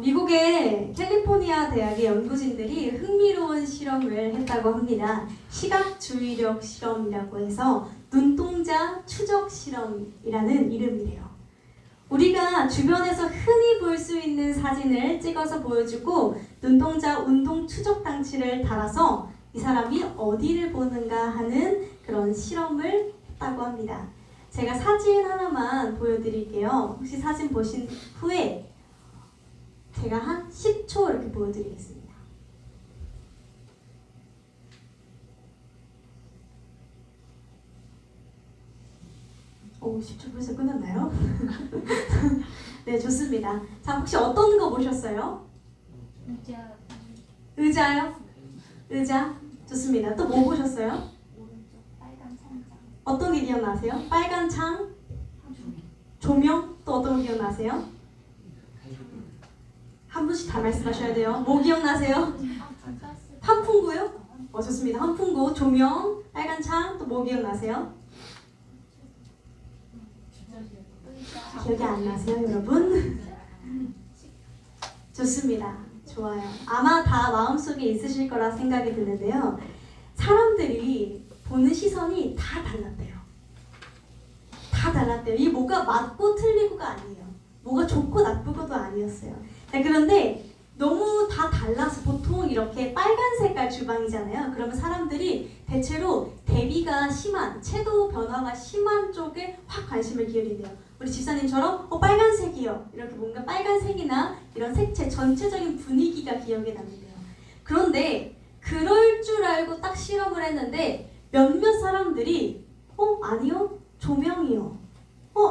미국의 캘리포니아 대학의 연구진들이 흥미로운 실험을 했다고 합니다. 시각주의력 실험이라고 해서 눈동자 추적 실험이라는 이름이래요. 우리가 주변에서 흔히 볼 수 있는 사진을 찍어서 보여주고 눈동자 운동 추적 장치를 달아서 이 사람이 어디를 보는가 하는 그런 실험을 했다고 합니다. 제가 사진 하나만 보여드릴게요. 혹시 사진 보신 후에 제가 한 10초 이렇게 보여드리겠습니다. 오, 10초 벌써 끝났나요? 네, 좋습니다. 자, 혹시 어떤 거 보셨어요? 의자. 의자요? 의자? 좋습니다. 또 뭐 보셨어요? 오른쪽 빨간 천장. 어떤 게 기억나세요? 빨간 창? 조명? 또 어떤 거 기억나세요? 한 분씩 다 말씀하셔야 돼요. 뭐 기억나세요? 환풍구요? 좋습니다. 환풍구, 조명, 빨간 창, 또 뭐 기억나세요? 기억이 안 나세요, 여러분? 좋습니다. 좋아요. 아마 다 마음속에 있으실 거라 생각이 드는데요. 사람들이 보는 시선이 다 달랐대요. 다 달랐대요. 이게 뭐가 맞고 틀리고가 아니에요. 뭐가 좋고 나쁘고도 아니었어요. 네, 그런데 너무 다 달라서 보통 이렇게 빨간 색깔 주방이잖아요. 그러면 사람들이 대체로 대비가 심한, 채도 변화가 심한 쪽에 확 관심을 기울인대요. 우리 집사님처럼 빨간색이요. 이렇게 뭔가 빨간색이나 이런 색채 전체적인 분위기가 기억에 남는데요. 그런데 그럴 줄 알고 딱 실험을 했는데 몇몇 사람들이 아니요. 조명이요.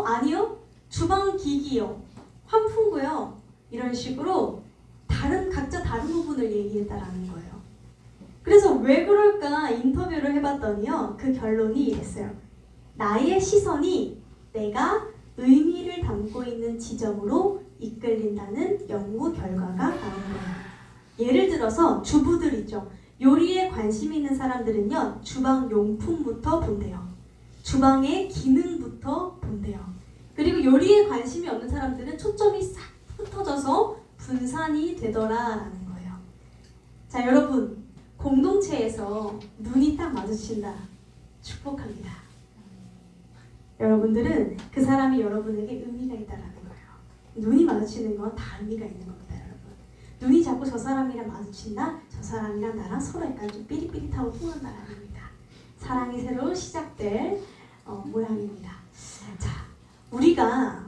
아니요. 주방 기기요. 환풍구요. 이런 식으로 각자 다른 부분을 얘기했다라는 거예요. 그래서 왜 그럴까 인터뷰를 해봤더니요. 그 결론이 이랬어요. 나의 시선이 내가 의미를 담고 있는 지점으로 이끌린다는 연구 결과가 나온 거예요. 예를 들어서 주부들 있죠. 요리에 관심 있는 사람들은요. 주방 용품부터 본대요. 주방의 기능부터 본대요. 그리고 요리에 관심이 없는 사람들은 초점이 싹 흩어져서 분산이 되더라라는 거예요. 자, 여러분 공동체에서 눈이 딱 마주친다. 축복합니다. 여러분들은 그 사람이 여러분에게 의미가 있다라는 거예요. 눈이 마주치는 건 다 의미가 있는 겁니다, 여러분. 눈이 자꾸 저 사람이랑 마주친다. 저 사람이랑 나랑 서로 약간 좀 삐릿삐릿하고 통한다라는 겁니다. 사랑이 새로 시작될 모양입니다. 자, 우리가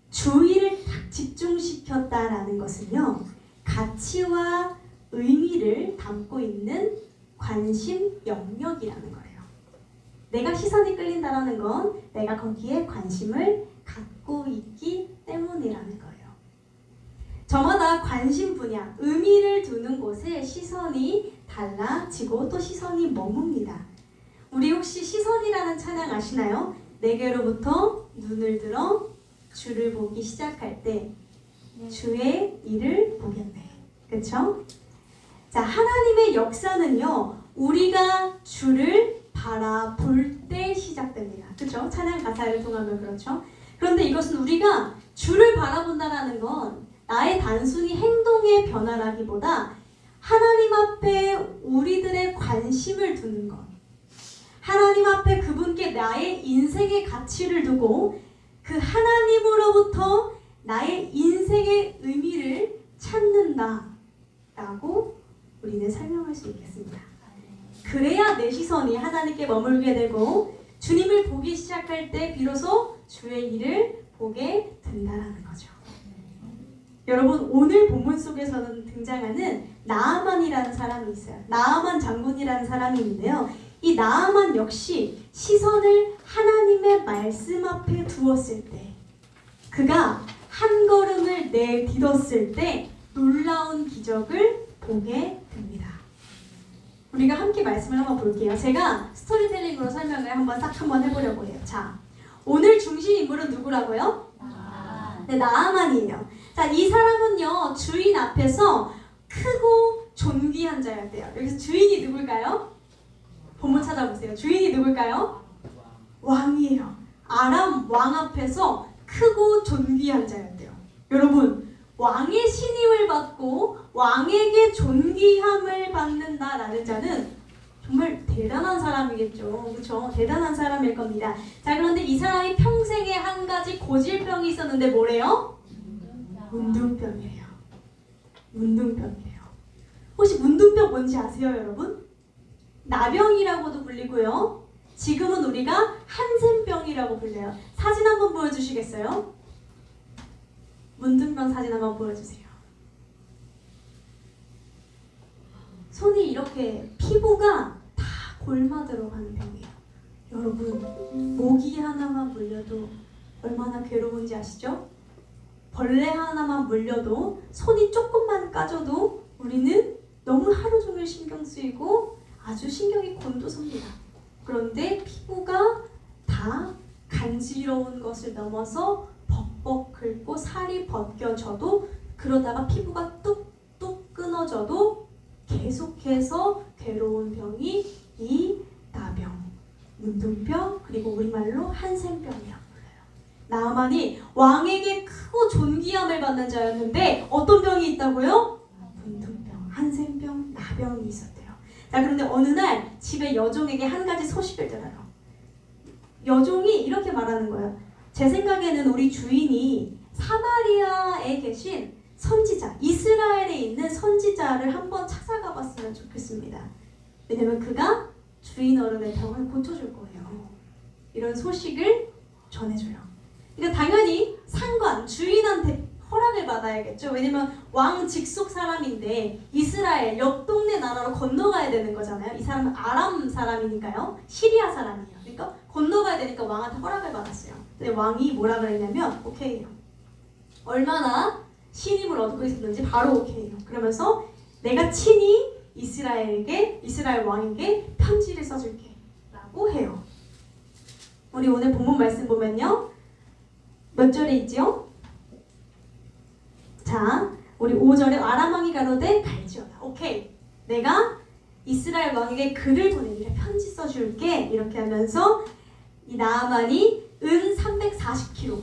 주의를 딱 집중시켰다라는 것은요, 가치와 의미를 담고 있는 관심 영역이라는 거예요. 내가 시선이 끌린다라는 건 내가 거기에 관심을 갖고 있기 때문이라는 거예요. 저마다 관심 분야, 의미를 두는 곳에 시선이 달라지고 또 시선이 머뭅니다. 우리 혹시 시선이라는 찬양 아시나요? 내게로부터 눈을 들어 주를 보기 시작할 때 주의 일을 보겠네. 그렇죠? 자, 하나님의 역사는요, 우리가 주를 바라볼 때 시작됩니다. 그렇죠? 찬양 가사를 통하면 그렇죠? 그런데 이것은 우리가 주를 바라본다라는 건 나의 단순히 행동의 변화라기보다 하나님 앞에 우리들의 관심을 두는 것, 하나님 앞에 그분께 나의 인생의 가치를 두고 그 하나님으로부터 나의 인생의 의미를 찾는다라고 우리는 설명할 수 있겠습니다. 그래야 내 시선이 하나님께 머물게 되고 주님을 보기 시작할 때 비로소 주의 일을 보게 된다라는 거죠. 여러분, 오늘 본문 속에서는 등장하는 나아만이라는 사람이 있어요. 나아만 장군이라는 사람이 있는데요. 이 나아만 역시 시선을 하나님의 말씀 앞에 두었을 때, 그가 한 걸음을 내딛었을 때 놀라운 기적을 보게 됩니다. 우리가 함께 말씀을 한번 볼게요. 제가 스토리텔링으로 설명을 한번 해보려고 해요. 자, 오늘 중심 인물은 누구라고요? 네, 나아만이에요. 자, 이 사람은요, 주인 앞에서 크고 존귀한 자였대요. 여기서 주인이 누굴까요? 본문 찾아보세요. 주인이 누굴까요? 왕이에요. 아람 왕 앞에서 크고 존귀한 자였대요. 여러분, 왕의 신임을 받고 왕에게 존귀함을 받는다라는 자는 정말 대단한 사람이겠죠. 그렇죠? 대단한 사람일 겁니다. 자, 그런데 이 사람이 평생에 한 가지 고질병이 있었는데 뭐래요? 문둥병이래요. 문둥병이래요. 혹시 문둥병 뭔지 아세요, 여러분? 나병이라고도 불리고요. 지금은 우리가 한센병이라고 불려요. 사진 한번 보여주시겠어요? 문둥병 사진 한번 보여주세요. 손이 이렇게 피부가 다 골마 들어가는 병이에요. 여러분, 모기 하나만 물려도 얼마나 괴로운지 아시죠? 벌레 하나만 물려도 손이 조금만 까져도 우리는 너무 하루 종일 신경 쓰이고 아주 신경이 곤두섭니다. 그런데 피부가 다 간지러운 것을 넘어서 벅벅 긁고 살이 벗겨져도 그러다가 피부가 뚝뚝 끊어져도 계속해서 괴로운 병이 이 나병, 문둥병, 그리고 우리말로 한센병이라고 불러요. 나아만이 왕에게 크고 존귀함을 받는 자였는데 어떤 병이 있다고요? 문둥병, 한센병, 나병이 있었대요. 자, 그런데 어느 날 집에 여종에게 한 가지 소식을 들어요. 여종이 이렇게 말하는 거예요. 제 생각에는 우리 주인이 사마리아에 계신 선지자, 이스라엘에 있는 선지자를 한번 찾아가 봤으면 좋겠습니다. 왜냐면 그가 주인 어른의 병을 고쳐줄 거예요. 이런 소식을 전해줘요. 그러니까 당연히 상관, 주인한테 허락을 받아야겠죠. 왜냐면 왕 직속 사람인데 이스라엘 옆 동네 나라로 건너가야 되는 거잖아요. 이 사람은 아람 사람이니까요. 시리아 사람이에요. 그러니까 건너가야 되니까 왕한테 허락을 받았어요. 근데 왕이 뭐라 그랬냐면 오케이요. 얼마나 신임을 얻고 있었는지 바로 오케이요. 그러면서 내가 친히 이스라엘 왕에게 편지를 써줄게 라고 해요. 우리 오늘 본문 말씀 보면요. 몇 절에 있죠? 자, 우리 5절에 아람 왕이 가로되 갈지어다. 오케이. 내가 이스라엘 왕에게 글을 보내기를 편지 써줄게. 이렇게 하면서 이 나아만이 은 340kg,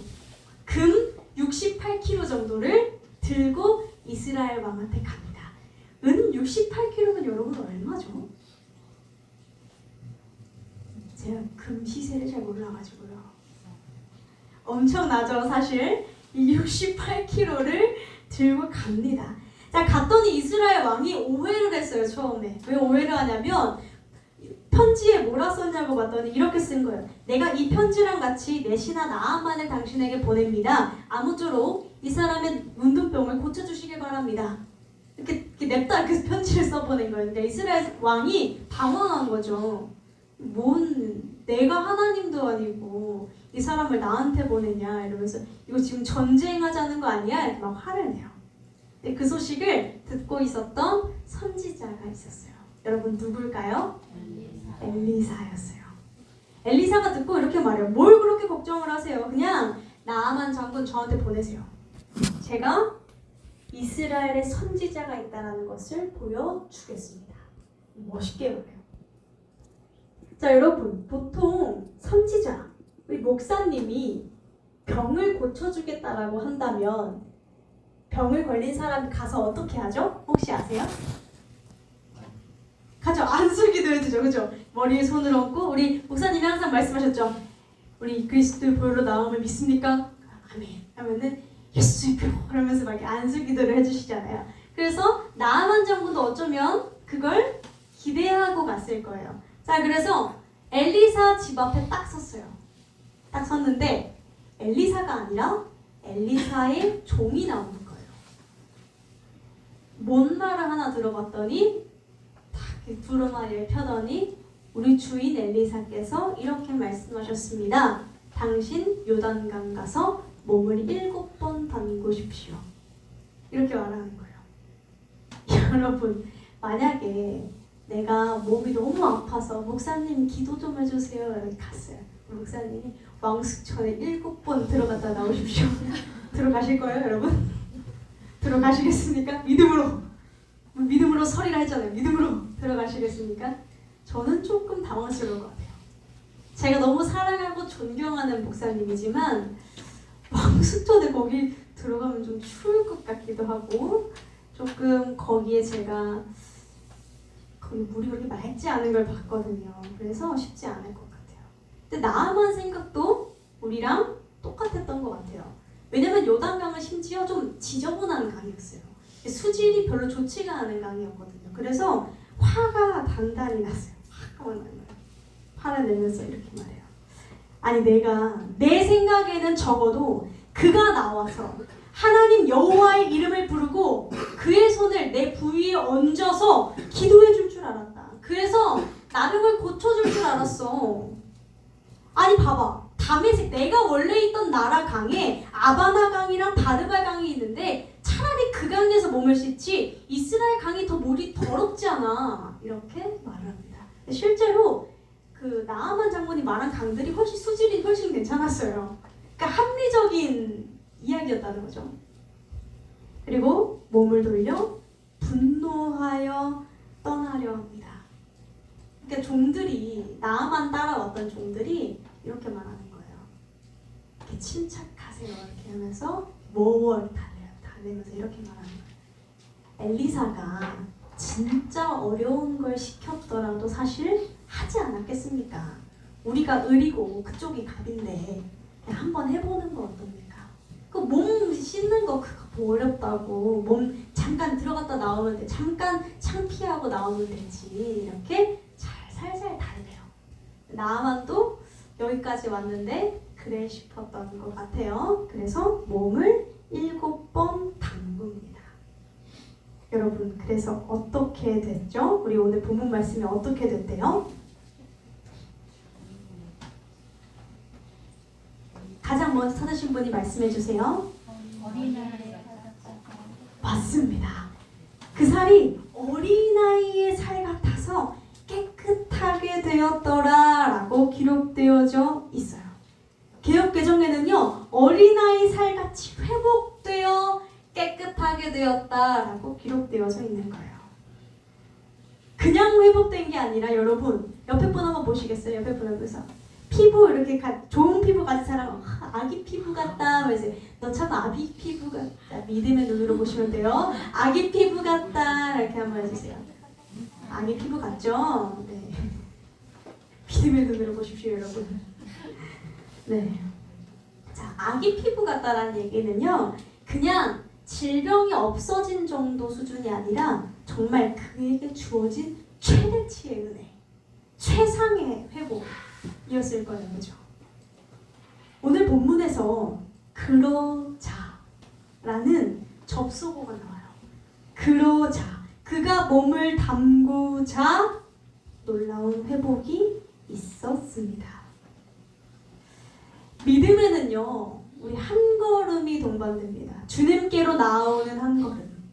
금 68kg 정도를 들고 이스라엘 왕한테 갑니다. 은 68kg면 여러분 얼마죠? 제가 금 시세를 잘 몰라가지고요. 엄청나죠, 사실. 이 68kg를 들고 갑니다. 자, 갔더니 이스라엘 왕이 오해를 했어요, 처음에. 왜 오해를 하냐면 편지에 뭐라 썼냐고 봤더니 이렇게 쓴 거예요. 내가 이 편지랑 같이 내 신하 나아만을 당신에게 보냅니다. 아무쪼록 이 사람의 문둥병을 고쳐주시길 바랍니다. 이렇게 냅다 이렇게 편지를 써보낸 거예요. 그러니까 이스라엘 왕이 당황한 거죠. 내가 하나님도 아니고 이 사람을 나한테 보내냐 이러면서 이거 지금 전쟁하자는 거 아니야? 이렇게 막 화를 내요. 근데 그 소식을 듣고 있었던 선지자가 있었어요. 여러분 누굴까요? 엘리사였어요. 엘리사가 듣고 이렇게 말해요. 뭘 그렇게 걱정을 하세요? 그냥 나아만 장군 저한테 보내세요. 제가 이스라엘의 선지자가 있다는 것을 보여주겠습니다. 멋있게 말해요. 자, 여러분 보통 선지자, 우리 목사님이 병을 고쳐주겠다라고 한다면 병을 걸린 사람이 가서 어떻게 하죠? 혹시 아세요? 가죠. 안수기도 해주죠. 그죠? 머리에 손을 얹고 우리 목사님이 항상 말씀하셨죠. 우리 그리스도의 보혈로 나음을 믿습니까? 아멘. 하면은 예수의 표 그러면서 막 안수기도를 해주시잖아요. 그래서 나아만 장군도 어쩌면 그걸 기대하고 갔을 거예요. 자, 그래서 엘리사 집 앞에 딱 섰어요. 딱 섰는데 엘리사가 아니라 엘리사의 종이 나오는 거예요. 뭔 말을 하나 들어봤더니 딱 두루마리를 펴더니 우리 주인 엘리사께서 이렇게 말씀하셨습니다. 당신 요단강 가서 몸을 7번 담그십시오. 이렇게 말하는 거예요. 여러분, 만약에 내가 몸이 너무 아파서 목사님 기도 좀 해주세요 이렇게 갔어요. 목사님이 왕숙천에 7번 들어갔다 나오십시오. 들어가실 거예요, 여러분? 들어가시겠습니까? 믿음으로 서리라 했잖아요. 믿음으로 들어가시겠습니까? 저는 조금 당황스러울 것 같아요. 제가 너무 사랑하고 존경하는 목사님이지만 왕숙전에 거기 들어가면 좀 추울 것 같기도 하고 조금 거기에 제가 거기 물이 그렇게 맑지 않은 걸 봤거든요. 그래서 쉽지 않을 것 같아요. 근데 나아만 생각도 우리랑 똑같았던 것 같아요. 왜냐면 요단강은 심지어 좀 지저분한 강이었어요. 수질이 별로 좋지가 않은 강이었거든요. 그래서 화가 단단히 났어요. 화를 내면서 이렇게 말해요. 아니 내가 내 생각에는 적어도 그가 나와서 하나님 여호와의 이름을 부르고 그의 손을 내 부위에 얹어서 기도해 줄 줄 알았다. 그래서 나름을 고쳐줄 줄 알았어. 아니 봐봐. 다메섹 내가 원래 있던 나라 강에 아바나 강이랑 바르발 강이 있는데 차라리 그 강에서 몸을 씻지 이스라엘 강이 더 물이 더럽지 않아. 이렇게 말을 합니다. 실제로 그 나아만 장군이 말한 강들이 수질이 훨씬 괜찮았어요. 그러니까 합리적인 이야기였다는 거죠. 그리고 몸을 돌려 분노하여 떠나려 합니다. 그러니까 종들이 나아만 따라왔던 종들이 이렇게 말하는 거예요. 이렇게 침착하세요. 이렇게 하면서 모월 달래면서 이렇게 말하는 거예요. 엘리사가 진짜 어려운 걸 시켰더라도 사실 하지 않았겠습니까? 우리가 을이고 그쪽이 갑인데 한번 해보는 거 어떻습니까? 그 몸 씻는 거 그거 뭐 어렵다고 몸 잠깐 들어갔다 나오면 돼. 잠깐 창피하고 나오면 되지. 이렇게 잘 살살 달래요. 나아만도 여기까지 왔는데 그래 싶었던 것 같아요. 그래서 몸을 7번 담굽니다. 여러분 그래서 어떻게 됐죠? 우리 오늘 본문 말씀이 어떻게 됐대요? 가장 먼저 찾으신 분이 말씀해 주세요. 어린아이를 받았다가 맞습니다. 그 살이 어린아이의 살 같아서 깨끗하게 되었더라 라고 기록되어져 있어요. 개역개정에는요 어린아이 살같이 회복되어 깨끗하게 되었다 라고 기록되어져 있는 거예요. 그냥 회복된 게 아니라 여러분 옆에 분 한번 보시겠어요? 옆에 분 앞에서 피부 이렇게 좋은 피부 가진 사람 아기 피부 같다 그래서 너 참 아기 피부 같다 믿음의 눈으로 보시면 돼요. 아기 피부 같다 이렇게 한번 해주세요. 아기 피부 같죠? 네. 믿음의 눈으로 보십시오 여러분. 네. 자, 아기 피부 같다라는 얘기는요 그냥 질병이 없어진 정도 수준이 아니라 정말 그에게 주어진 최대치의 은혜, 최상의 회복이었을 거예요. 그죠? 오늘 본문에서 그러자라는 접속어가 나와요. 그러자, 그가 몸을 담그자 놀라운 회복이 있었습니다. 믿음에는요 우리 한 걸음이 동반됩니다. 주님께로 나오는 한 걸음,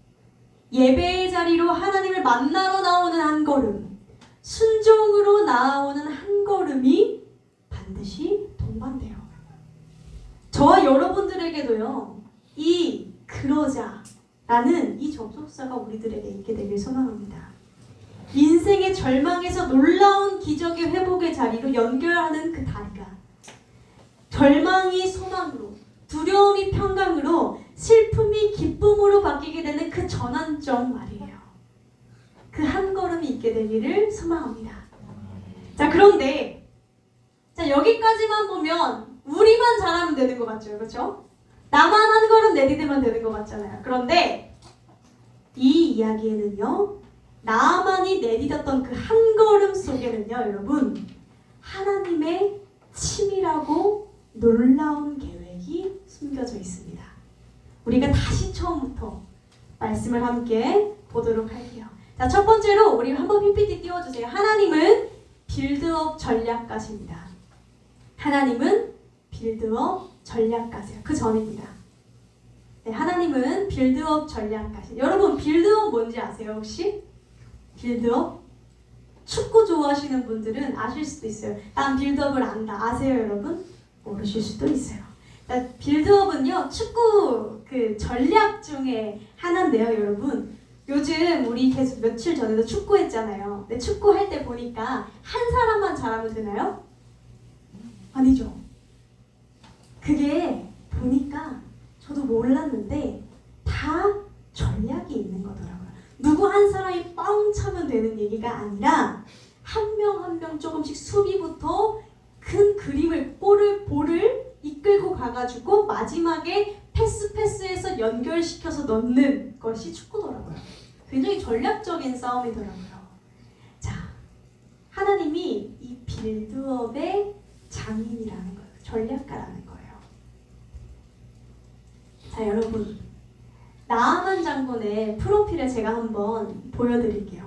예배의 자리로 하나님을 만나러 나오는 한 걸음, 순종으로 나오는 한 걸음이 반드시 동반돼요. 저와 여러분들에게도요 이 그러자라는 이 접속사가 우리들에게 있게 되길 소망합니다. 인생의 절망에서 놀라운 기적의 회복의 자리로 연결하는 그 다리가 절망이 소망으로, 두려움이 평강으로, 슬픔이 기쁨으로 바뀌게 되는 그 전환점 말이에요. 그 한 걸음이 있게 되기를 소망합니다. 자, 그런데 자 여기까지만 보면 우리만 잘하면 되는 것 같죠, 그렇죠? 나만 한 걸음 내디디면 되는 것 같잖아요. 그런데 이 이야기에는요, 나만이 내디뎠던 그 한 걸음 속에는요, 여러분 하나님의 치밀하고 놀라운 계획이 숨겨져 있습니다. 우리가 다시 처음부터 말씀을 함께 보도록 할게요. 자, 첫 번째로 우리 한번 PPT 띄워주세요. 하나님은 빌드업 전략가십니다. 하나님은 빌드업 전략가세요. 그 전입니다. 네, 하나님은 빌드업 전략가세요. 여러분 빌드업 뭔지 아세요 혹시? 빌드업? 축구 좋아하시는 분들은 아실 수도 있어요. 난 빌드업을 안다. 아세요 여러분? 모르실 수도 있어요. 빌드업은요 축구 그 전략 중에 하나인데요, 여러분. 요즘 우리 계속 며칠 전에도 축구했잖아요. 근데 축구할 때 보니까 한 사람만 잘하면 되나요? 아니죠. 그게 보니까 저도 몰랐는데 다 전략이 있는 거더라고요. 누구 한 사람이 뻥 차면 되는 얘기가 아니라 한 명 한 명 조금씩 수비부터 큰 그림을 볼을 이끌고 가가지고 마지막에 패스해서 연결시켜서 넣는 것이 축구더라고요. 굉장히 전략적인 싸움이더라고요. 자, 하나님이 이 빌드업의 장인이라는 거예요. 전략가라는 거예요. 자, 여러분, 나아만 장군의 프로필을 제가 한번 보여드릴게요.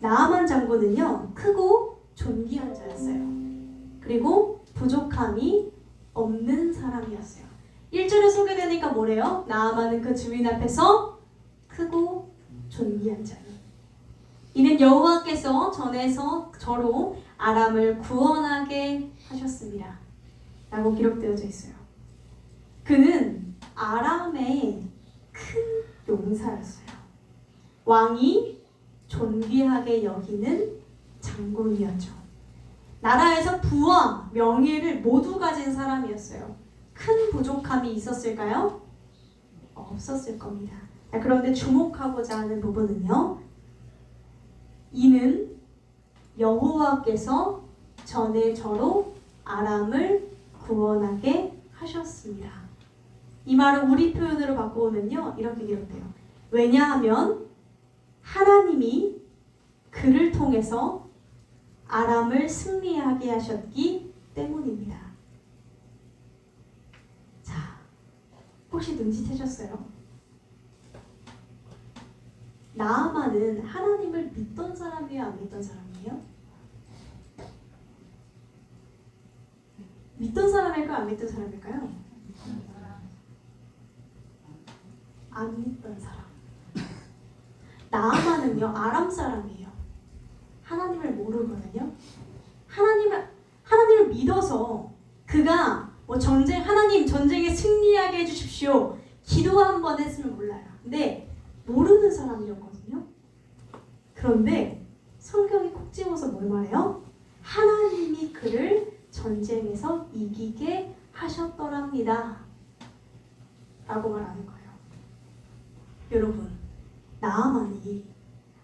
나아만 장군은요, 크고 존귀한 자였어요. 그리고 부족함이 없는 사람이었어요. 1절에 소개되니까 뭐래요? 나아만은 그 주인 앞에서 크고 존귀한 자니. 이는 여호와께서 전에서 저로 아람을 구원하게 하셨습니다. 라고 기록되어져 있어요. 그는 아람의 큰 용사였어요. 왕이 존귀하게 여기는 장군이었죠. 나라에서 부와 명예를 모두 가진 사람이었어요. 큰 부족함이 있었을까요? 없었을 겁니다. 자, 그런데 주목하고자 하는 부분은요. 이는 여호와께서 전에 저로 아람을 구원하게 하셨습니다. 이 말을 우리 표현으로 바꾸면요. 이렇게 기록돼요. 왜냐하면 하나님이 그를 통해서 아람을 승리하게 하셨기 때문입니다. 자, 혹시 눈치채셨어요? 나아만은 하나님을 믿던 사람이에요? 안 믿던 사람이에요? 믿던 사람일까요? 안 믿던 사람일까요? 안 믿던 사람. 나아만은요, 아람 사람이에요. 하나님을 모르거든요. 하나님을 믿어서 그가 뭐 하나님 전쟁에 승리하게 해주십시오. 기도 한번 했으면 몰라요. 근데 모르는 사람이었거든요. 그런데 성경이 콕 집어서 뭘 말해요? 하나님이 그를 전쟁에서 이기게 하셨더랍니다. 라고 말하는 거예요. 여러분, 나아만이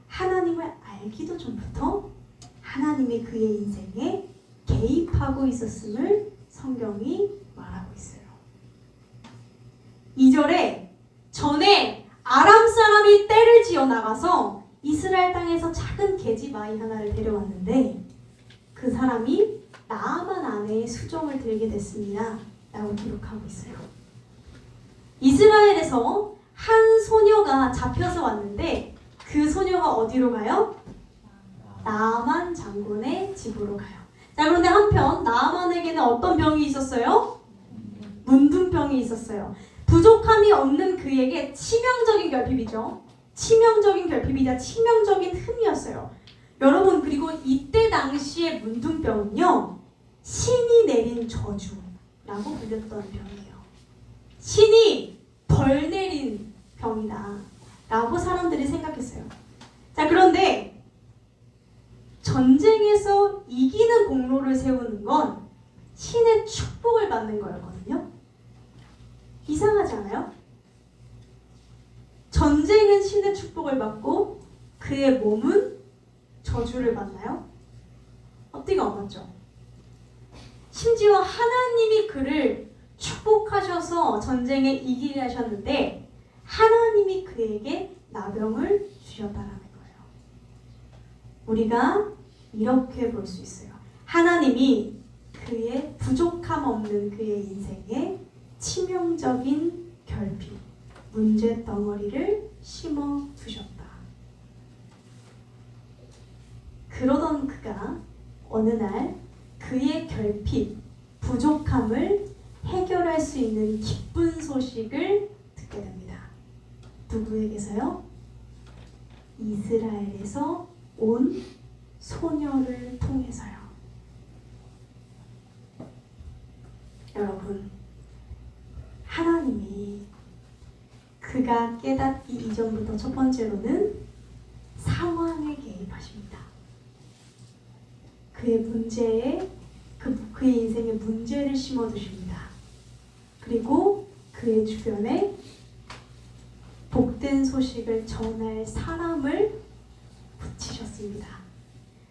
하나님을 알기도 전부터 하나님이 그의 인생에 개입하고 있었음을 성경이 말하고 있어요. 2절에 전에 아람 사람이 떼를 지어 나가서 이스라엘 땅에서 작은 계집 아이 하나를 데려왔는데 그 사람이 나아만 아내의 수종을 들게 됐습니다. 라고 기록하고 있어요. 이스라엘에서 한 소녀가 잡혀서 왔는데 그 소녀가 어디로 가요? 나아만 장군의 집으로 가요. 자, 그런데 한편 나아만에게는 어떤 병이 있었어요? 문둥병이 있었어요. 부족함이 없는 그에게 치명적인 결핍이죠. 치명적인 결핍이자 치명적인 흠이었어요. 여러분, 그리고 이때 당시의 문둥병은요, 신이 내린 저주라고 불렸던 병이에요. 신이 벌 내린 병이다 라고 사람들이 생각했어요. 자, 그런데 전쟁에서 이기는 공로를 세우는 건 신의 축복을 받는 거였거든요. 이상하지 않아요? 전쟁은 신의 축복을 받고 그의 몸은 저주를 받나요? 앞뒤가 안 맞죠? 심지어 하나님이 그를 축복하셔서 전쟁에 이기게 하셨는데 하나님이 그에게 나병을 주셨다라는 거예요. 우리가 이렇게 볼 수 있어요. 하나님이 그의 부족함 없는 그의 인생에 치명적인 결핍, 문제 덩어리를 심어 두셨다. 그러던 그가 어느 날 그의 결핍, 부족함을 해결할 수 있는 기쁜 소식을 듣게 됩니다. 누구에게서요? 이스라엘에서 온 소녀를 통해서요. 여러분, 하나님이 그가 깨닫기 이전부터 첫 번째로는 상황에 개입하십니다. 그의 문제에 그의 인생에 문제를 심어두십니다. 그리고 그의 주변에 복된 소식을 전할 사람을 붙이셨습니다.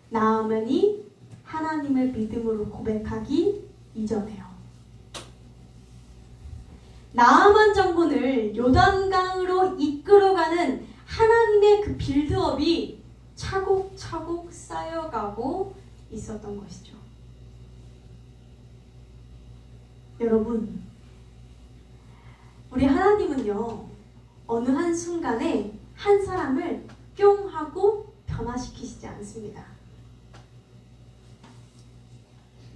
나아만이 하나님을 믿음으로 고백하기 이전에요. 나아만 장군을 요단강으로 이끌어가는 하나님의 그 빌드업이 차곡차곡 쌓여가고 있었던 것이죠. 여러분, 우리 하나님은요, 어느 한순간에 한 사람을 뿅 하고 변화시키시지 않습니다.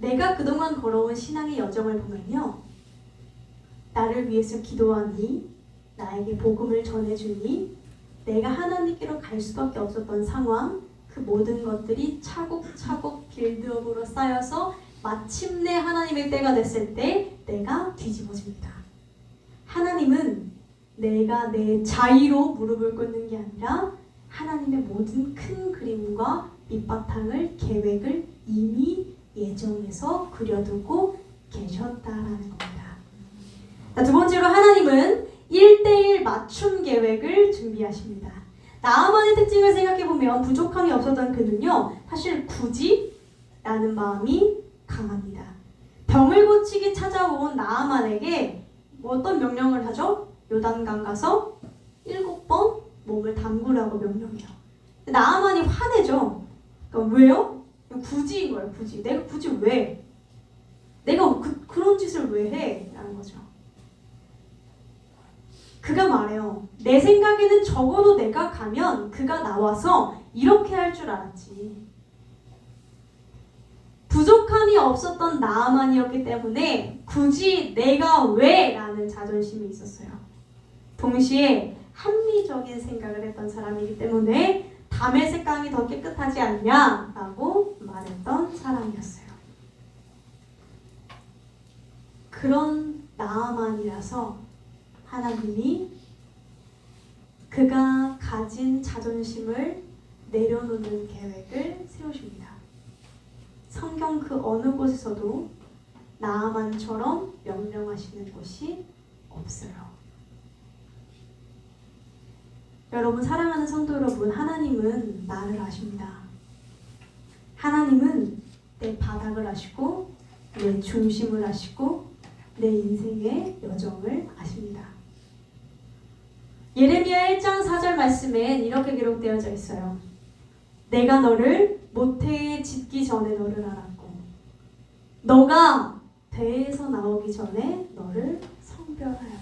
내가 그동안 걸어온 신앙의 여정을 보면요, 나를 위해서 기도하니, 나에게 복음을 전해주니, 내가 하나님께로 갈 수밖에 없었던 상황, 그 모든 것들이 차곡차곡 빌드업으로 쌓여서 마침내 하나님의 때가 됐을 때 내가 뒤집어집니다. 하나님은 내가 내 자의로 무릎을 꿇는 게 아니라 하나님의 모든 큰 그림과 밑바탕을, 계획을 이미 예정해서 그려두고 계셨다라는 겁니다. 두 번째로 하나님은 1:1 맞춤 계획을 준비하십니다. 나아만의 특징을 생각해보면 부족함이 없었던 그는요, 사실 굳이 라는 마음이 강합니다. 병을 고치기 찾아온 나아만에게 어떤 명령을 하죠? 요단강 가서 7번 몸을 담그라고 명령해요. 나아만이 화내죠. 그러니까 왜요? 굳이인 거예요. 굳이. 내가 굳이 왜? 내가 그런 짓을 왜 해? 라는 거죠. 그가 말해요. 내 생각에는 적어도 내가 가면 그가 나와서 이렇게 할 줄 알았지. 부족함이 없었던 나아만이었기 때문에 굳이 내가 왜? 라는 자존심이 있었어요. 동시에 합리적인 생각을 했던 사람이기 때문에 다메섹 강이 더 깨끗하지 않냐? 라고 말했던 사람이었어요. 그런 나아만이라서 하나님이 그가 가진 자존심을 내려놓는 계획을 세우십니다. 성경 그 어느 곳에서도 나아만처럼 명령하시는 곳이 없어요. 여러분, 사랑하는 성도 여러분, 하나님은 나를 아십니다. 하나님은 내 바닥을 아시고 내 중심을 아시고 내 인생의 여정을 아십니다. 예레미야 1장 4절 말씀엔 이렇게 기록되어져 있어요. 내가 너를 모태에 짓기 전에 너를 알았고 너가 배에서 나오기 전에 너를 성별하였다.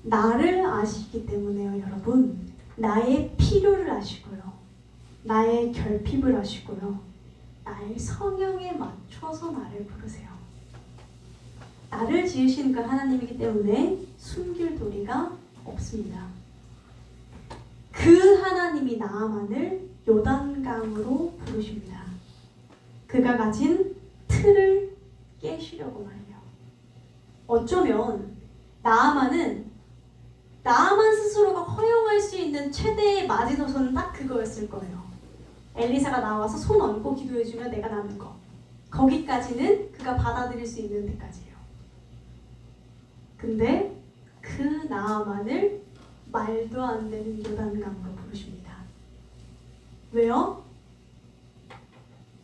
나를 아시기 때문에요, 여러분. 나의 필요를 아시고요. 나의 결핍을 아시고요. 나의 성향에 맞춰서 나를 부르세요. 나를 지으신 그 하나님이기 때문에 숨길 도리가 없습니다. 그 하나님이 나아만을 요단강으로 부르십니다. 그가 가진 틀을 깨시려고 말이에요. 어쩌면 나아만 스스로가 허용할 수 있는 최대의 마지노선은 딱 그거였을 거예요. 엘리사가 나와서 손 얹고 기도해주면 내가 나는 거. 거기까지는 그가 받아들일 수 있는 데까지예요. 근데 그 나아만을 말도 안 되는 요단강으로 부르십니다. 왜요?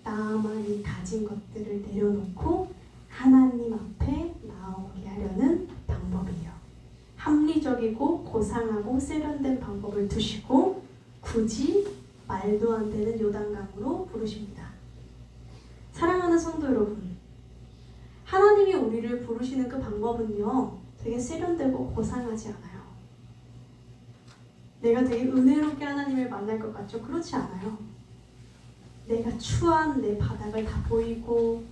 나아만이 가진 것들을 내려놓고 하나님 앞에 나오게 하려는 방법이에요. 합리적이고 고상하고 세련된 방법을 두시고 굳이 말도 안 되는 요단강으로 부르십니다. 사랑하는 성도 여러분, 하나님이 우리를 부르시는 그 방법은요, 되게 세련되고 고상하지 않아요. 내가 되게 은혜롭게 하나님을 만날 것 같죠? 그렇지 않아요. 내가 추한 내 바닥을 다 보이고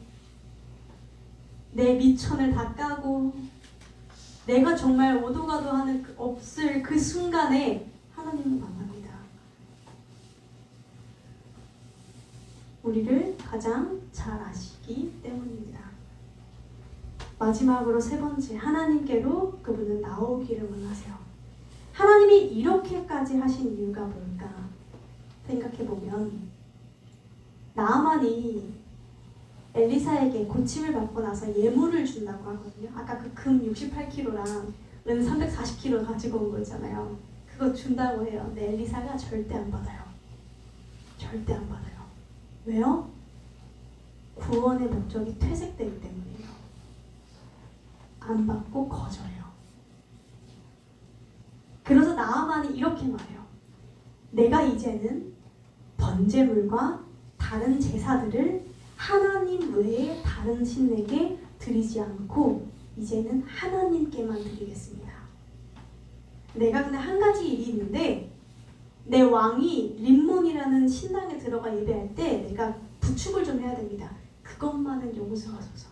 내 미천을 다 까고 내가 정말 오도 가도 하는 없을 그 순간에 하나님을 만납니다. 우리를 가장 잘 아시기 때문입니다. 마지막으로 세 번째, 하나님께로 그분은 나오기를 원하세요. 하나님이 이렇게까지 하신 이유가 뭘까 생각해보면, 나아만이 엘리사에게 고침을 받고 나서 예물을 준다고 하거든요. 아까 그 금 68kg랑 은 340kg 가지고 온 거 있잖아요. 그거 준다고 해요. 근데 엘리사가 절대 안 받아요. 절대 안 받아요. 왜요? 구원의 목적이 퇴색되기 때문이에요. 안 받고 거절해요. 그래서 나아만이 이렇게 말해요. 내가 이제는 번제물과 다른 제사들을 하나님 외에 다른 신에게 드리지 않고 이제는 하나님께만 드리겠습니다. 내가 근데 한 가지 일이 있는데, 내 왕이 림몬이라는 신당에 들어가 예배할 때 내가 부축을 좀 해야 됩니다. 그것만은 용서하소서.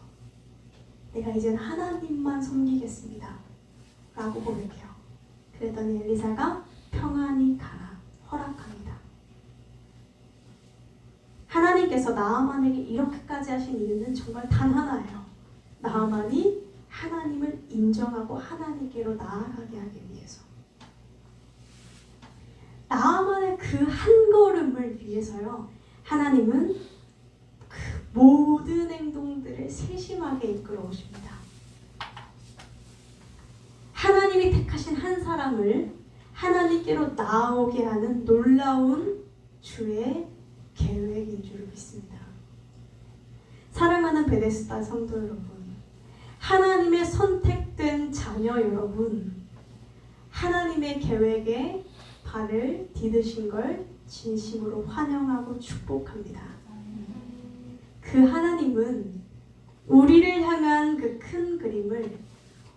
내가 이제는 하나님만 섬기겠습니다 라고 고백해요. 그랬더니 엘리사가 평안히 가라 허락합니다. 하나님께서 나아만에게 이렇게까지 하신 이유는 정말 단 하나예요. 나아만이 하나님을 인정하고 하나님께로 나아가게 하기 위해서. 나아만의 그 한 걸음을 위해서요, 하나님은 그 모든 행동들을 세심하게 이끌어 오십니다. 하나님이 택하신 한 사람을 하나님께로 나아오게 하는 놀라운 주의 계획인 줄 믿습니다. 사랑하는 베데스다 성도 여러분, 하나님의 선택된 자녀 여러분, 하나님의 계획에 발을 디디신 걸 진심으로 환영하고 축복합니다. 그 하나님은 우리를 향한 그 큰 그림을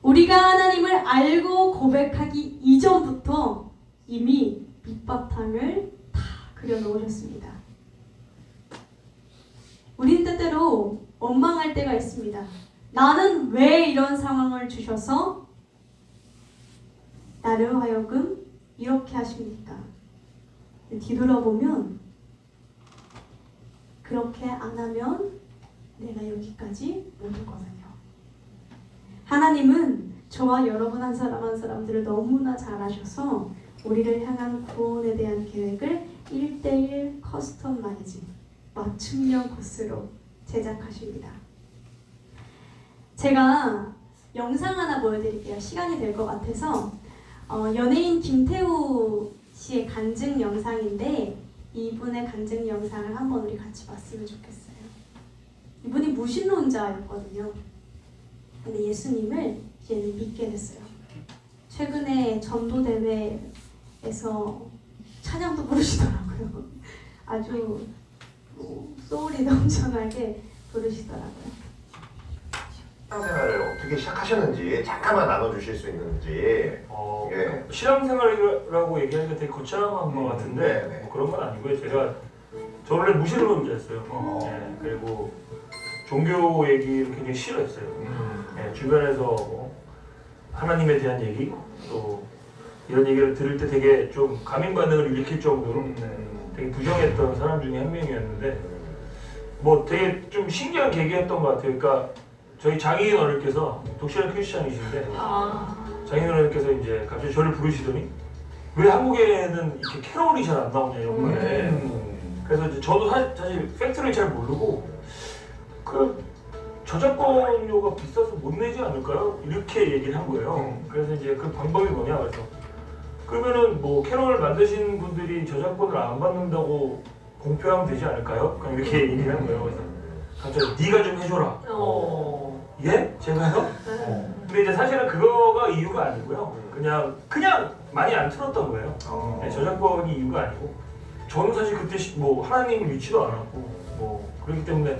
우리가 하나님을 알고 고백하기 이전부터 이미 밑바탕을 다 그려놓으셨습니다. 우린 때때로 원망할 때가 있습니다. 나는 왜 이런 상황을 주셔서 나를 하여금 이렇게 하십니까? 뒤돌아보면 그렇게 안 하면 내가 여기까지 못 오거든요. 하나님은 저와 여러분 한 사람 한 사람들을 너무나 잘 아셔서 우리를 향한 구원에 대한 계획을 1:1 커스터마이징, 맞춤형 코스로 제작하십니다. 제가 영상 하나 보여드릴게요. 시간이 될 것 같아서. 연예인 김태우 씨의 간증 영상인데, 이분의 간증 영상을 한번 우리 같이 봤으면 좋겠어요. 이분이 무신론자였거든요. 근데 예수님을 이제는 믿게 됐어요. 최근에 전도대회에서 찬양도 부르시더라고요. 아주 소울이 넘쳐나게 부르시더라고요. 신앙생활을 어떻게 시작하셨는지 잠깐만 나눠주실 수 있는지. 예. 신앙생활이라고 얘기하기가 되게 거창한 것 같은데 네. 뭐 그런 건 아니고요. 저 원래 무신론자였어요. 네, 그리고 종교 얘기를 굉장히 싫어했어요. 네, 주변에서 뭐 하나님에 대한 얘기, 또 이런 얘기를 들을 때 되게 좀 감인 반응을 일으킬 정도로 되게 부정했던 사람 중에 한 명이었는데, 뭐 되게 좀 신기한 계기였던 것 같아요. 그러니까 저희 장인 어른께서 독실한 크리스찬이신데, 장인 어른께서 이제 갑자기 저를 부르시더니 왜 한국에는 이렇게 캐롤이 잘 안 나오냐 이런 거예요. 그래서 이제 저도 사실 팩트를 잘 모르고 그 저작권료가 비싸서 못 내지 않을까요? 이렇게 얘기를 한 거예요. 그래서 이제 그 방법이 뭐냐 그래서 그러면은 뭐 캐롤을 만드신 분들이 저작권을 안 받는다고 공표하면 되지 않을까요? 그냥 이렇게 얘기를 한 거예요. 그래서 갑자기 네가 좀 해줘라. 예? 제가요? 근데 이제 사실은 그거가 이유가 아니고요. 그냥 많이 안 틀었던 거예요. 네, 저작권이 이유가 아니고, 저는 사실 그때 뭐 하나님을 믿지도 않았고 뭐 그렇기 때문에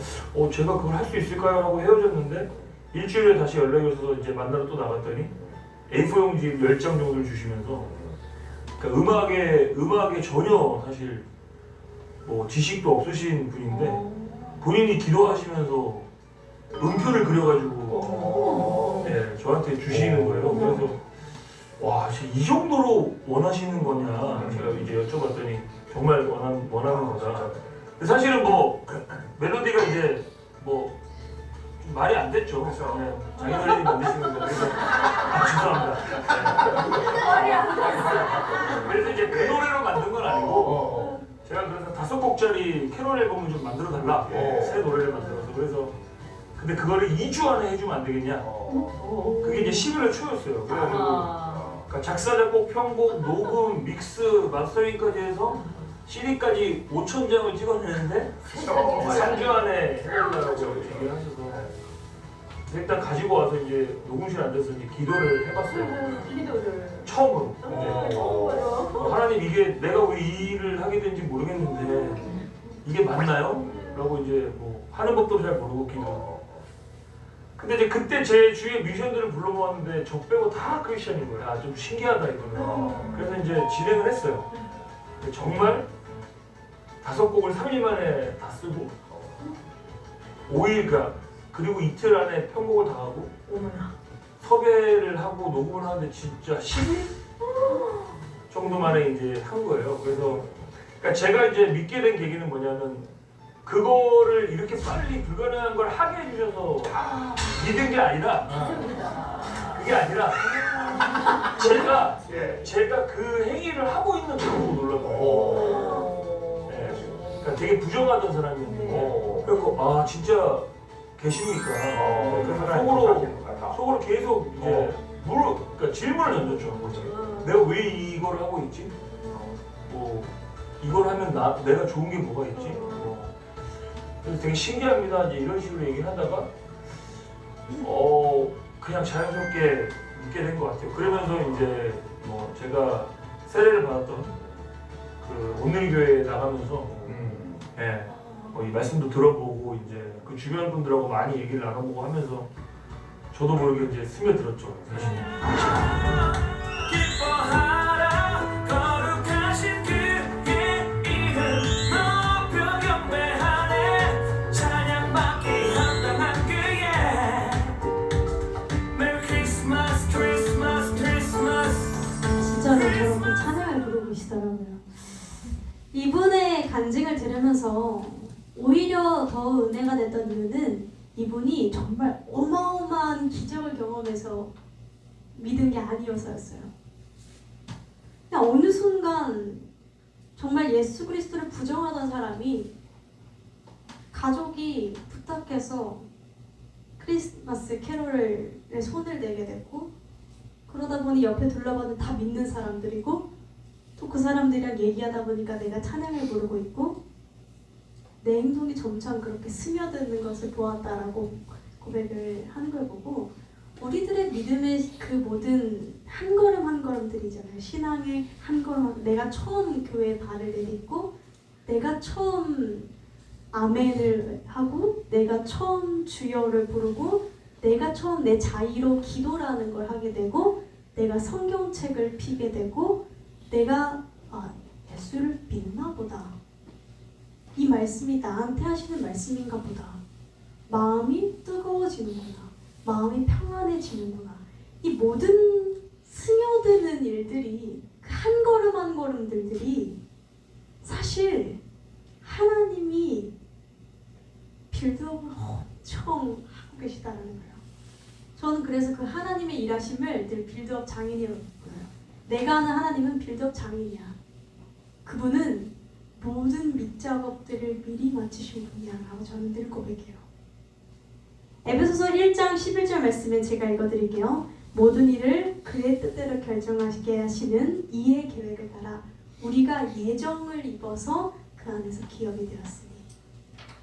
제가 그걸 할 수 있을까요? 하고 헤어졌는데, 일주일에 다시 연락이 오셔서 이제 만나러 또 나갔더니 A4 용지 10장 정도를 주시면서, 그러니까 음악에 전혀 사실 뭐 지식도 없으신 분인데 본인이 기도하시면서 음표를 그려가지고 네, 저한테 주시는 거예요. 그래서 와, 이 정도로 원하시는 거냐 제가 이제 여쭤봤더니 정말 원하는 거다. 근데 사실은 뭐 멜로디가 이제 뭐 말이 안 됐죠. 그렇죠. 네, 장인어른이 만드신 건데 그래서 죄송합니다. 네. 그래서 이제 그 노래로 만든 건 아니고 제가 그래서 5곡짜리 캐롤 앨범을 좀 만들어 달라. 새 노래를 만들어서 그래서 근데 그거를 2주 안에 해주면 안 되겠냐. 그게 이제 11월 초였어요. 그래가지고 그러니까 작사, 작곡, 편곡, 녹음, 믹스, 마스터링까지 해서 CD까지 5,000장을 찍어내는데 3주 안에 해달라고 얘기를 하셔서 일단 가지고 와서 이제 녹음실 앉아서 이제 기도를 해봤어요. 처음으로. 하나님 이게 내가 왜 이 일을 하게 된지 모르겠는데 이게 맞나요? 라고 이제 뭐 하는 법도 잘 모르고 기도. 근데 이제 그때 제 주위에 뮤지션들을 불러보았는데 저 빼고 다 크리스천인 거예요. 아, 좀 신기하다 이거는. 그래서 이제 진행을 했어요. 정말 5곡을 3일 만에 다 쓰고 5일간 그리고 이틀 안에 편곡을 다 하고 섭외를 하고 녹음을 하는데 진짜 10일 정도 만에 이제 한 거예요. 그래서 그러니까 제가 이제 믿게 된 계기는 뭐냐면 그거를 이렇게 빨리 불가능한 걸 하게 해주셔서 믿은 게 아니라 그게 아니라 제가 그 행위를 하고 있는 걸 보고 놀란 거예요. 그러니까 되게 부정하던 사람이었는데 그래서 아 진짜 계십니까? 그래서 속으로 계속 이제 그러니까 질문을 던졌죠. 내가 왜 이걸 하고 있지? 뭐 이걸 하면 내가 좋은 게 뭐가 있지? 그래서 되게 신기합니다. 이제 이런 식으로 얘기를 하다가 그냥 자연스럽게 믿게 된 것 같아요. 그러면서 이제 뭐 제가 세례를 받았던 그 온누리교회에 나가면서 이 말씀도 들어보고 이제 그 주변 분들하고 많이 얘기를 나눠보고 하면서 저도 모르게 이제 스며들었죠. 사실. 진짜로 저렇게 찬양을 부르고 계시더라고요. 이분의 간증을 들으면서 오히려 더 은혜가 됐던 이유는 이분이 정말 어마어마한 기적을 경험해서 믿은 게 아니어서였어요. 그냥 어느 순간 정말 예수 그리스도를 부정하던 사람이 가족이 부탁해서 크리스마스 캐롤에 손을 대게 됐고 그러다 보니 옆에 둘러봐도 다 믿는 사람들이고 또 그 사람들이랑 얘기하다 보니까 내가 찬양을 부르고 있고 내 행동이 점점 그렇게 스며드는 것을 보았다라고 고백을 하는 걸 보고 우리들의 믿음의 그 모든 한 걸음 한 걸음들이잖아요. 신앙의 한 걸음 내가 처음 교회에 발을 내딛고 내가 처음 아멘을 하고 내가 처음 주여를 부르고 내가 처음 내 자의로 기도라는 걸 하게 되고 내가 성경책을 피게 되고 내가 예수를 믿나 보다. 이 말씀이 나한테 하시는 말씀인가 보다. 마음이 뜨거워지는구나. 마음이 평안해지는구나. 이 모든 스며드는 일들이 그 한 걸음 한 걸음들이 사실 하나님이 빌드업을 엄청 하고 계시다는 거예요. 저는 그래서 그 하나님의 일하심을 늘 빌드업 장인이라고 불러요. 내가 아는 하나님은 빌드업 장인이야. 그분은 모든 밑작업들을 미리 마치신 분이야 라고 저는 늘 고백해요. 에베소서 1장 11절 말씀에 제가 읽어드릴게요. 모든 일을 그의 뜻대로 결정하게 하시는 이의 계획을 따라 우리가 예정을 입어서 그 안에서 기업이 되었으니.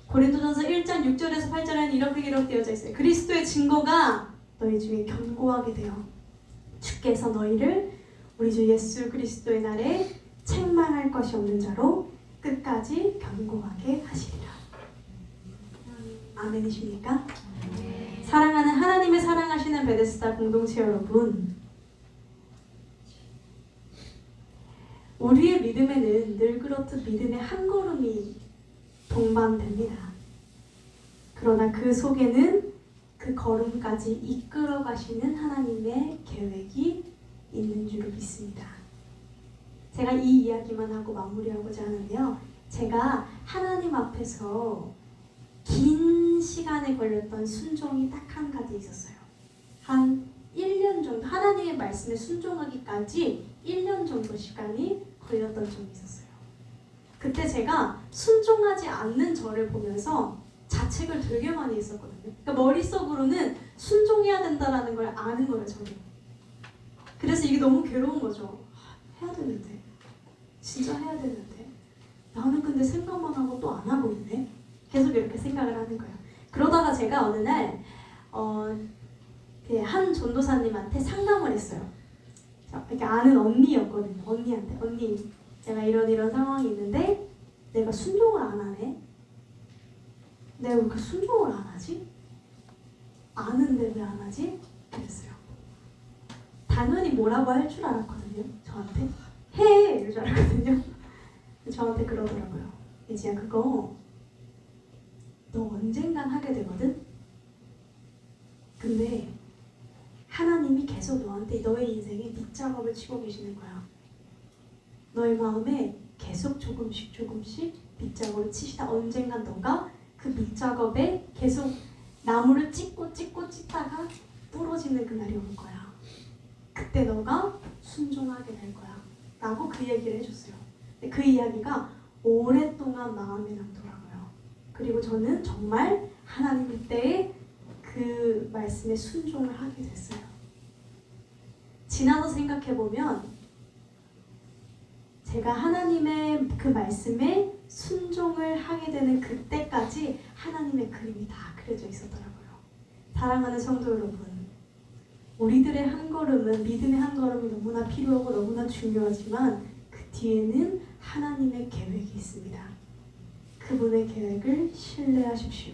고린도전서 1장 6절에서 8절에는 이렇게 기록되어져 있어요. 그리스도의 증거가 너희 중에 견고하게 되어 주께서 너희를 우리 주 예수 그리스도의 날에 책망할 것이 없는 자로 끝까지 견고하게 하시리라. 아멘이십니까? 사랑하는 하나님의 사랑하시는 베데스다 공동체 여러분, 우리의 믿음에는 늘 그렇듯 믿음의 한 걸음이 동반됩니다. 그러나 그 속에는 그 걸음까지 이끌어 가시는 하나님의 계획이 있는 줄을 믿습니다. 제가 이 이야기만 하고 마무리하고자 하는데요. 제가 하나님 앞에서 긴 시간에 걸렸던 순종이 딱 한 가지 있었어요. 한 1년 정도 하나님의 말씀에 순종하기까지 1년 정도 시간이 걸렸던 적이 있었어요. 그때 제가 순종하지 않는 저를 보면서 자책을 되게 많이 했었거든요. 그러니까 머릿속으로는 순종해야 된다라는 걸 아는 거예요, 저는. 그래서 이게 너무 괴로운 거죠. 해야 되는데, 진짜 해야 되는데 나는 근데 생각만 하고 또 안 하고 있네. 계속 이렇게 생각을 하는 거예요. 그러다가 제가 어느 날 한 전도사님한테 상담을 했어요. 이렇게 아는 언니였거든요. 언니한테, 언니 내가 이런 상황이 있는데 내가 순종을 안 하네. 내가 왜 이렇게 순종을 안 하지? 아는데 왜 안 하지? 그랬어요. 당연히 뭐라고 할 줄 알았거든요. 저한테 해! 이럴 줄 알았거든요. 저한테 그러더라고요. 예지야, 그거 너 언젠간 하게 되거든? 근데 하나님이 계속 너한테 너의 인생에 밑작업을 치고 계시는 거야. 너의 마음에 계속 조금씩 밑작업을 치시다 언젠간 너가 그 밑작업에 계속 나무를 찍다가 부러지는 그날이 올 거야. 그때 너가 순종하게 될 거야. 라고 그 얘기를 해줬어요. 근데 그 이야기가 오랫동안 마음에 남더라고요. 그리고 저는 정말 하나님 그때의 그 말씀에 순종을 하게 됐어요. 지나서 생각해보면 제가 하나님의 그 말씀에 순종을 하게 되는 그때까지 하나님의 그림이 다 그려져 있었더라고요. 사랑하는 성도 여러분, 우리들의 한 걸음은 믿음의 한 걸음이 너무나 필요하고 너무나 중요하지만 그 뒤에는 하나님의 계획이 있습니다. 그분의 계획을 신뢰하십시오.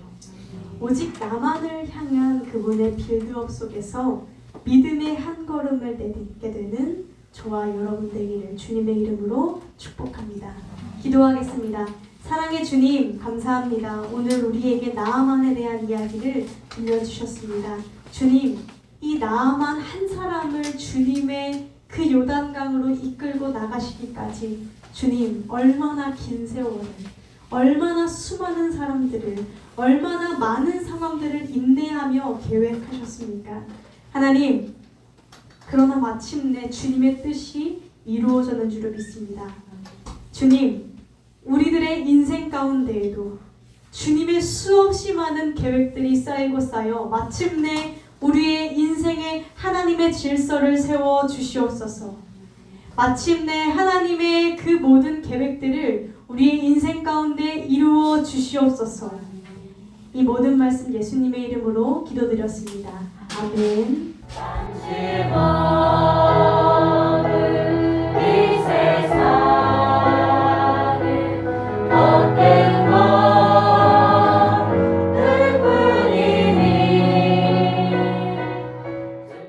오직 나만을 향한 그분의 빌드업 속에서 믿음의 한 걸음을 내딛게 되는 저와 여러분 되기를 주님의 이름으로 축복합니다. 기도하겠습니다. 사랑의 주님, 감사합니다. 오늘 우리에게 나아만에 대한 이야기를 들려주셨습니다. 주님, 이 나아만 한 사람을 주님의 그 요단강으로 이끌고 나가시기까지 주님, 얼마나 긴 세월을, 얼마나 수많은 사람들을, 얼마나 많은 상황들을 인내하며 계획하셨습니까? 하나님, 그러나 마침내 주님의 뜻이 이루어지는 줄을 믿습니다. 주님, 우리들의 인생 가운데에도 주님의 수없이 많은 계획들이 쌓이고 쌓여 마침내 우리의 인생에 하나님의 질서를 세워 주시옵소서. 마침내 하나님의 그 모든 계획들을 우리의 인생 가운데 이루어 주시옵소서. 이 모든 말씀 예수님의 이름으로 기도드렸습니다. 아멘.